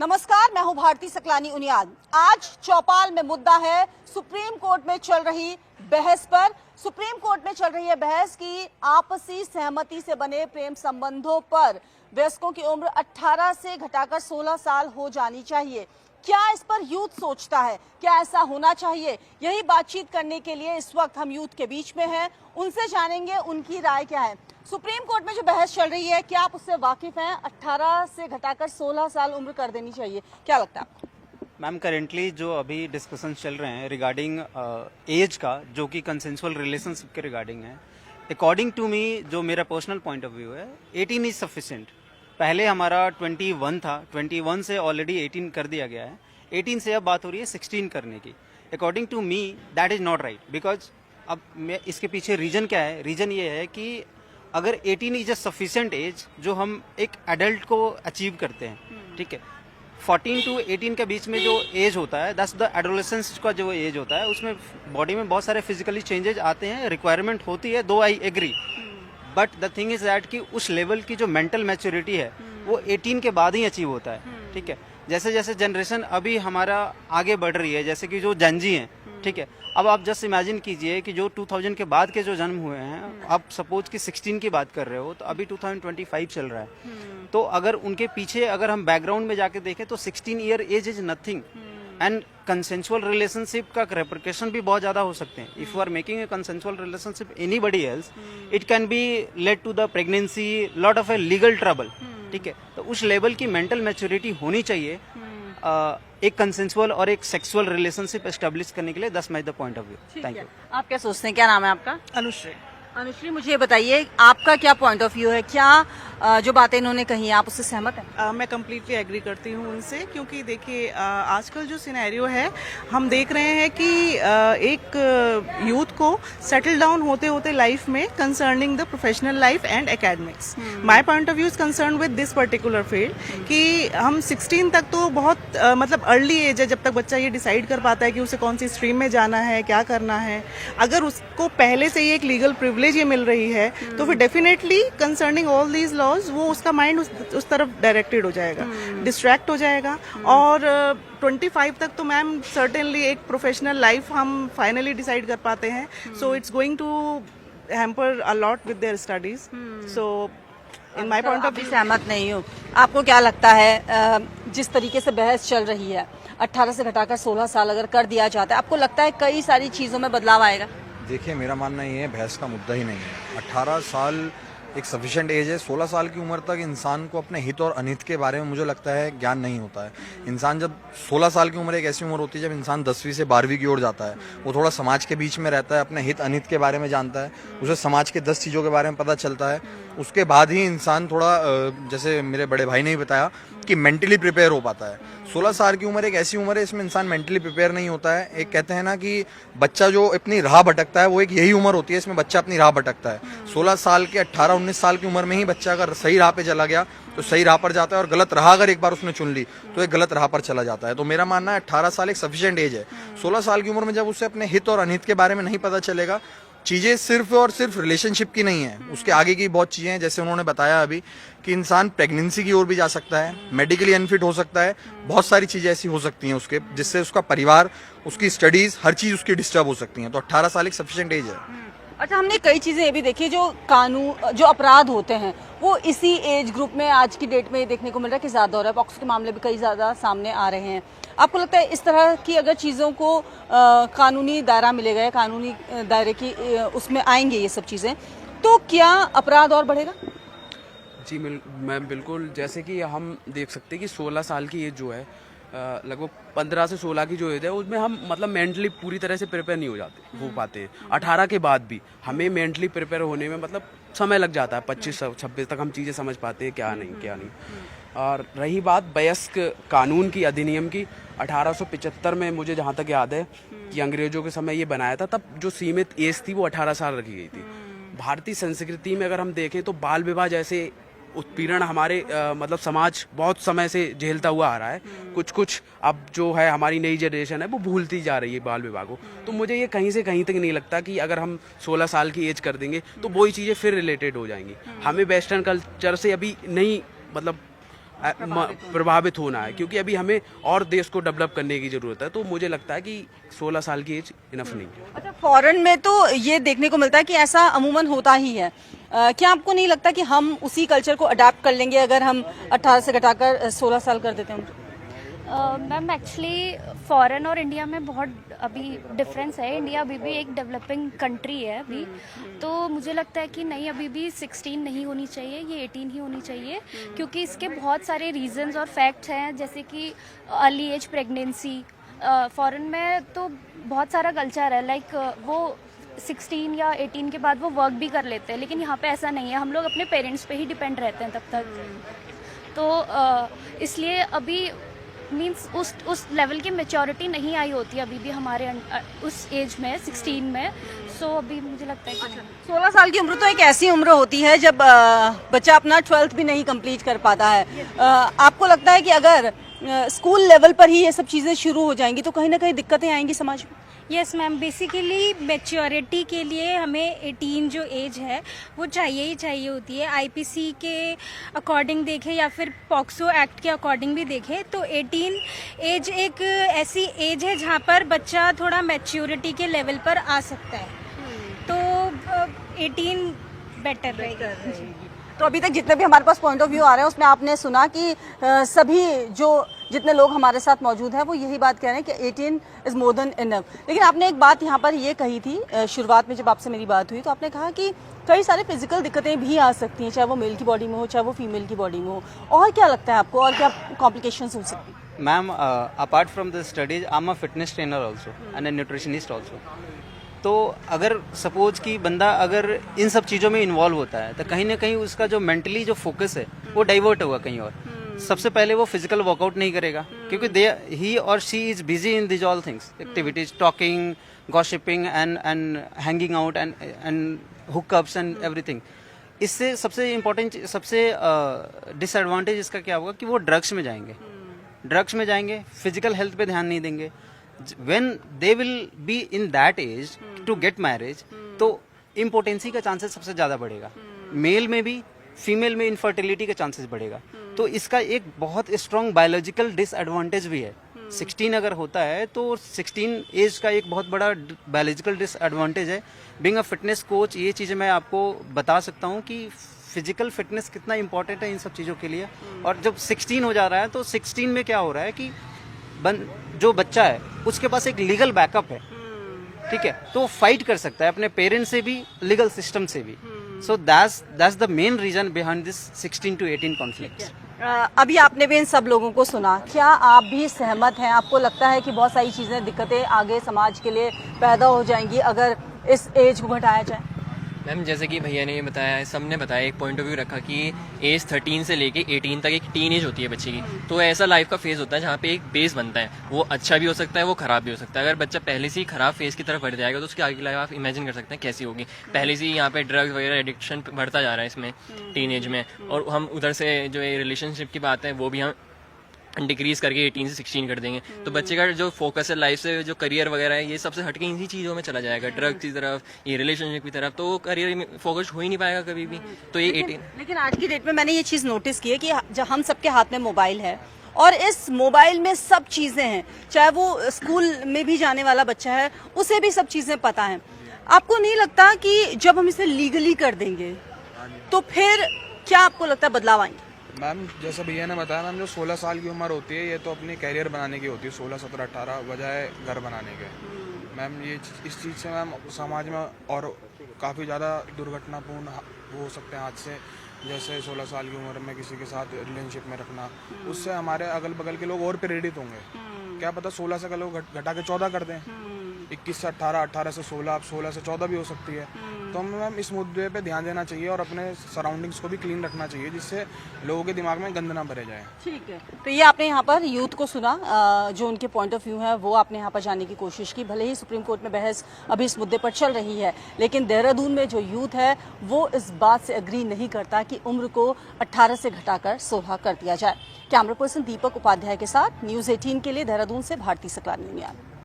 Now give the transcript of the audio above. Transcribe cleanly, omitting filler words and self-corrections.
नमस्कार, मैं हूं भारती सकलानी उनियाल। आज चौपाल में मुद्दा है सुप्रीम कोर्ट में चल रही बहस पर। सुप्रीम कोर्ट में चल रही है बहस की आपसी सहमति से बने प्रेम संबंधों पर वयस्कों की उम्र 18 से घटाकर 16 साल हो जानी चाहिए। क्या इस पर यूथ सोचता है? क्या ऐसा होना चाहिए? यही बातचीत करने के लिए इस वक्त हम यूथ के बीच में हैं। उनसे जानेंगे उनकी राय क्या है। सुप्रीम कोर्ट में जो बहस चल रही है, क्या आप उससे वाकिफ हैं? 18 से घटाकर 16 साल उम्र कर देनी चाहिए, क्या लगता है आपको? मैम, करेंटली जो अभी डिस्कशन चल रहे हैं रिगार्डिंग एज का, जो कि कंसेंसुअल रिलेशनशिप के रिगार्डिंग है, अकॉर्डिंग टू मी, जो मेरा पर्सनल पॉइंट ऑफ व्यू है, 18 इज सफिशिएंट। पहले हमारा 21 था, 21 से ऑलरेडी 18 कर दिया गया है। 18 से अब बात हो रही है 16 करने की। According to me that is not right, because अब मैं इसके पीछे रीजन क्या है? रीजन ये है कि अगर 18 इज अ सफिशिएंट एज जो हम एक एडल्ट को अचीव करते हैं, ठीक है, 14 टू 18 के बीच में जो एज होता है, दैट्स द एडोलेसेंस का जो एज होता है, उसमें बॉडी में बहुत सारे फिजिकली चेंजेस आते हैं, रिक्वायरमेंट होती है, though I agree. But the thing is that कि उस लेवल की जो मेंटल मैच्योरिटी है वो 18 के बाद ही अचीव होता है, ठीक है। जैसे जैसे जनरेशन अभी हमारा आगे बढ़ रही है, जैसे कि जो जेनजी हैं, ठीक है, अब आप जस्ट इमेजिन कीजिए कि जो 2000 के बाद के जो जन्म हुए हैं, आप सपोज कि 16 की बात कर रहे हो, तो अभी 2025 चल रहा है। तो अगर उनके पीछे अगर हम बैकग्राउंड में जाके देखें तो 16 year age is nothing, and consensual relationship का रेपरकशन भी बहुत ज्यादा हो सकते हैं। If you are making a consensual relationship anybody else, it can be lead to the pregnancy, lot of a legal trouble, ठीक है। तो उस लेवल की मेंटल मैच्योरिटी होनी चाहिए एक कंसेंसुअल और एक सेक्सुअल रिलेशनशिप एस्टेब्लिश करने के लिए। That's my the point of view. Thank you. आप क्या सोचते हैं? क्या नाम है आपका? अनुश्री। अनुश्री, मुझे ये बताइए, आपका क्या पॉइंट ऑफ व्यू है? क्या जो बातें इन्होंने कही हैं, आप उससे सहमत हैं? मैं कम्प्लीटली एग्री करती हूँ उनसे, क्योंकि देखिए आजकल जो सिनेरियो है, हम देख रहे हैं कि एक यूथ को सेटल डाउन होते होते लाइफ में concerning the professional life and academics, my point of view is concern with this particular field कि हम 16 तक तो बहुत मतलब अर्ली एज है, जब तक बच्चा ये डिसाइड कर पाता है कि उसे कौन सी स्ट्रीम में जाना है, क्या करना है। अगर उसको पहले से ही एक लीगल प्रिविलेज ये मिल रही है, तो फिर definitely concerning all these laws वो उसका माइंड उस तरफ डायरेक्टेड हो जाएगा, डिस्ट्रैक्ट हो जाएगा। और 25 तक तो मैम सर्टेनली एक प्रोफेशनल लाइफ हम फाइनली डिसाइड कर पाते हैं, so it's going to hamper a lot with their studies. So in my point of view सहमत नहीं हूँ। आपको क्या लगता है, जिस तरीके से बहस चल रही है, 18 से घटाकर 16 साल अगर कर दिया जाता है, आपको लगता है कई सारी चीजों में बदलाव आएगा? देखिए, मेरा मानना ये है, बहस का मुद्दा ही नहीं है। 18 साल एक सफिशिएंट एज है। 16 साल की उम्र तक इंसान को अपने हित और अनित के बारे में मुझे लगता है ज्ञान नहीं होता है। इंसान जब 16 साल की उम्र एक ऐसी उम्र होती है जब इंसान 10वीं से 12वीं की ओर जाता है, वो थोड़ा समाज के बीच में रहता है, अपने हित अनित के बारे में जानता है, उसे समाज के 10 चीज़ों के बारे में पता चलता है। उसके बाद ही इंसान थोड़ा जैसे मेरे बड़े भाई ने ही बताया कि मेंटली प्रिपेयर हो पाता है। 16 साल की उम्र एक ऐसी उम्र है, इसमें इंसान मेंटली प्रिपेयर नहीं होता है। एक कहते हैं ना कि बच्चा जो अपनी राह भटकता है, वो एक यही उम्र होती है, इसमें बच्चा अपनी राह भटकता है। 16 साल के 18-19 साल की उम्र में ही बच्चा अगर सही राह पे चला गया तो सही राह पर जाता है, और गलत राह अगर एक बार उसने चुन ली तो एक गलत राह पर चला जाता है। तो मेरा मानना है 18 साल एक सफिशिएंट एज है। 16 साल की उम्र में जब उसे अपने हित और अनित के बारे में नहीं पता चलेगा, चीज़ें सिर्फ और सिर्फ रिलेशनशिप की नहीं है, उसके आगे की बहुत चीज़ें हैं। जैसे उन्होंने बताया अभी कि इंसान प्रेगनेंसी की ओर भी जा सकता है, मेडिकली अनफिट हो सकता है, बहुत सारी चीज़ें ऐसी हो सकती हैं उसके, जिससे उसका परिवार, उसकी स्टडीज़, हर चीज़ उसकी डिस्टर्ब हो सकती हैं। तो 18 साल एक सफिशिएंट एज है। अच्छा, हमने कई चीजें ये भी देखी, जो कानून, जो अपराध होते हैं, वो इसी एज ग्रुप में आज की डेट में देखने को मिल रहा है कि ज्यादा हो रहा है। पॉक्सो के मामले भी कई ज्यादा सामने आ रहे हैं। आपको लगता है इस तरह की अगर चीजों को कानूनी दायरा मिलेगा, कानूनी दायरे की उसमें आएंगे ये सब चीजें, तो क्या अपराध और बढ़ेगा? जी मैम, बिल्कुल। जैसे कि हम देख सकते हैं कि 16 साल की एज जो है, लगभग 15 से 16 की जो एज है, उसमें हम मतलब मेंटली पूरी तरह से प्रिपेयर नहीं हो पाते हैं। 18 के बाद भी हमें मेंटली प्रिपेयर होने में मतलब समय लग जाता है। 25-26 तक हम चीज़ें समझ पाते हैं क्या नहीं। और रही बात वयस्क कानून की, अधिनियम की, 1875 में मुझे जहाँ तक याद है कि अंग्रेजों के समय ये बनाया था, तब जो सीमित एज थी वो 18 साल रखी गई थी। भारतीय संस्कृति में अगर हम देखें तो बाल विवाह जैसे उत्पीड़न हमारे मतलब समाज बहुत समय से झेलता हुआ आ रहा है। कुछ अब जो है हमारी नई जनरेशन है वो भूलती जा रही है बाल विवाह को। तो मुझे ये कहीं से कहीं तक नहीं लगता कि अगर हम 16 साल की एज कर देंगे तो वही चीज़ें फिर रिलेटेड हो जाएंगी। हमें वेस्टर्न कल्चर से अभी नहीं मतलब प्रभावित होना है, क्योंकि अभी हमें और देश को डेवलप करने की जरूरत है। तो मुझे लगता है कि 16 साल की एज इनफ नहीं है। अच्छा, फॉरेन में तो ये देखने को मिलता है कि ऐसा अमूमन होता ही है। क्या आपको नहीं लगता कि हम उसी कल्चर को अडाप्ट कर लेंगे अगर हम 18 से घटाकर 16 साल कर देते हैं? मैम एक्चुअली फॉरेन और इंडिया में बहुत अभी डिफरेंस है। इंडिया अभी भी एक डेवलपिंग कंट्री है अभी, तो मुझे लगता है कि नहीं, अभी भी 16 नहीं होनी चाहिए, ये 18 ही होनी चाहिए, क्योंकि इसके बहुत सारे रीजंस और फैक्ट्स हैं, जैसे कि अर्ली एज प्रेगनेंसी। फॉरेन में तो बहुत सारा कल्चर है, लाइक वो 16 या 18 के बाद वो वर्क भी कर लेते हैं, लेकिन यहाँ पे ऐसा नहीं है। हम लोग अपने पेरेंट्स पे ही डिपेंड रहते हैं तब तक। तो इसलिए अभी मीन्स उस लेवल की मेच्योरिटी नहीं आई होती अभी भी हमारे उस एज में 16 में। सो अभी मुझे लगता है कि नहीं। 16 साल की उम्र तो एक ऐसी उम्र होती है जब बच्चा अपना 12th भी नहीं कंप्लीट कर पाता है। आपको लगता है कि अगर स्कूल लेवल पर ही ये सब चीज़ें शुरू हो जाएंगी तो कहीं ना कहीं दिक्कतें आएंगी समाज में? यस मैम, बेसिकली मैच्योरिटी के लिए हमें 18 जो एज है वो चाहिए ही चाहिए होती है। आईपीसी के अकॉर्डिंग देखें या फिर पॉक्सो एक्ट के अकॉर्डिंग भी देखें तो 18 एज एक ऐसी एज है जहाँ पर बच्चा थोड़ा मैच्योरिटी के लेवल पर आ सकता है, तो 18 बेटर रहेगा। तो अभी तक जितने भी हमारे पास पॉइंट ऑफ व्यू आ रहे हैं उसमें आपने सुना कि सभी जितने लोग हमारे साथ मौजूद हैं वो यही बात कह रहे हैं कि 18 इज मोर देन इनफ। लेकिन आपने एक बात यहाँ पर ये कही थी शुरुआत में जब आपसे मेरी बात हुई, तो आपने कहा कि कई सारे फिजिकल दिक्कतें भी आ सकती हैं, चाहे वो मेल की बॉडी में हो चाहे वो फीमेल की बॉडी में हो। और क्या लगता है आपको, और क्या कॉम्प्लिकेशंस हो सकती हैं? Ma'am, apart from the studies I am a fitness trainer also and a nutritionist also. तो अगर सपोज कि बंदा अगर इन सब चीज़ों में इन्वॉल्व होता है तो कहीं ना कहीं उसका जो मेंटली जो फोकस है वो डाइवर्ट होगा कहीं और। सबसे पहले वो फिजिकल वर्कआउट नहीं करेगा क्योंकि ही और she is busy in this all things, activities, talking, gossiping and hanging out and hookups and everything. इससे सबसे इम्पोर्टेंट, सबसे डिसएडवांटेज इसका क्या होगा कि वो ड्रग्स में जाएंगे, फिजिकल हेल्थ पे ध्यान नहीं देंगे। When they will be in that age to get marriage, तो इम्पोर्टेंसी का चांसेस सबसे ज़्यादा बढ़ेगा। मेल में भी, फीमेल में इनफर्टिलिटी का चांसेस बढ़ेगा। तो इसका एक बहुत स्ट्रॉन्ग बायोलॉजिकल डिसएडवांटेज भी है। 16 अगर होता है तो 16 एज का एक बहुत बड़ा बायोलॉजिकल डिसएडवांटेज है। बीइंग अ फिटनेस कोच ये चीज़ें मैं आपको बता सकता हूँ कि फिजिकल फिटनेस कितना इंपॉर्टेंट है इन सब चीज़ों के लिए। और जब 16 हो जा रहा है तो 16 में क्या हो रहा है कि जो बच्चा है उसके पास एक लीगल बैकअप है, ठीक है, तो फाइट कर सकता है अपने पेरेंट्स से भी, लीगल सिस्टम से भी। So that's the main reason behind this 16 to 18 conflicts. अभी आपने भी इन सब लोगों को सुना, क्या आप भी सहमत हैं? आपको लगता है कि बहुत सारी चीजें, दिक्कतें आगे समाज के लिए पैदा हो जाएंगी अगर इस एज को घटाया जाए? मैम, जैसे कि भैया ने ये बताया, सबने बताया, एक पॉइंट ऑफ व्यू रखा कि एज 13 से लेके 18 तक एक टीन एज होती है बच्चे की। तो ऐसा लाइफ का फेज होता है जहाँ पे एक बेस बनता है, वो अच्छा भी हो सकता है, वो खराब भी हो सकता है। अगर बच्चा पहले से ही खराब फेज की तरफ बढ़ जाएगा तो उसकी आगे लाइफ आप इमेजिन कर सकते हैं कैसी होगी। पहले से ही यहाँ पे ड्रग्स वगैरह एडिक्शन बढ़ता जा रहा है इसमें टीन एज में, और हम उधर से जो ये रिलेशनशिप की बात है वो भी हम डिक्रीज करके 18 से 16 कर देंगे। तो बच्चे का जो फोकस है लाइफ से, जो करियर वगैरह है, ये सबसे हटके इन्हीं चीज़ों में चला जाएगा, ड्रग्स की तरफ, ये रिलेशनशिप की तरफ, तो वो करियर में फोकस हो ही नहीं पाएगा कभी भी। तो ये 18। लेकिन आज की डेट में मैंने ये चीज़ नोटिस की है कि जब हम सबके हाथ में मोबाइल है और इस मोबाइल में सब चीज़ें हैं, चाहे वो स्कूल में भी जाने वाला बच्चा है उसे भी सब चीज़ें पता है। आपको नहीं लगता कि जब हम इसे लीगली कर देंगे तो फिर क्या आपको लगता है बदलाव आएंगे? मैम, जैसा भैया ने बताया, मैम जो 16 साल की उम्र होती है ये तो अपनी कैरियर बनाने की होती है, 16, 17, 18 बजाय घर बनाने के। मैम ये इस चीज़ से मैम समाज में और काफ़ी ज़्यादा दुर्घटनापूर्ण हो सकते हैं हादसे, जैसे 16 साल की उम्र में किसी के साथ रिलेशनशिप में रखना, उससे हमारे अगल बगल के लोग और प्रेरित होंगे। क्या पता 16 से का लोग घटा के 14 कर दें, 21 से 18, 18 से 16, अब 16 से 14 भी हो सकती है। तो हमें मैम इस मुद्दे पे ध्यान देना चाहिए और अपने सराउंडिंग्स को भी क्लीन रखना चाहिए जिससे लोगों के दिमाग में गंद ना भरे जाए। ठीक है, तो ये आपने यहाँ पर यूथ को सुना, जो उनके पॉइंट ऑफ व्यू है वो आपने यहाँ पर जानने की कोशिश की। भले ही सुप्रीम कोर्ट में बहस अभी इस मुद्दे पर चल रही है, लेकिन देहरादून में जो यूथ है वो इस बात से एग्री नहीं करता कि उम्र को 18 से घटाकर 16 कर दिया जाए। कैमरा पर्सन दीपक उपाध्याय के साथ न्यूज़ 18 के लिए देहरादून से भारती सकलानी।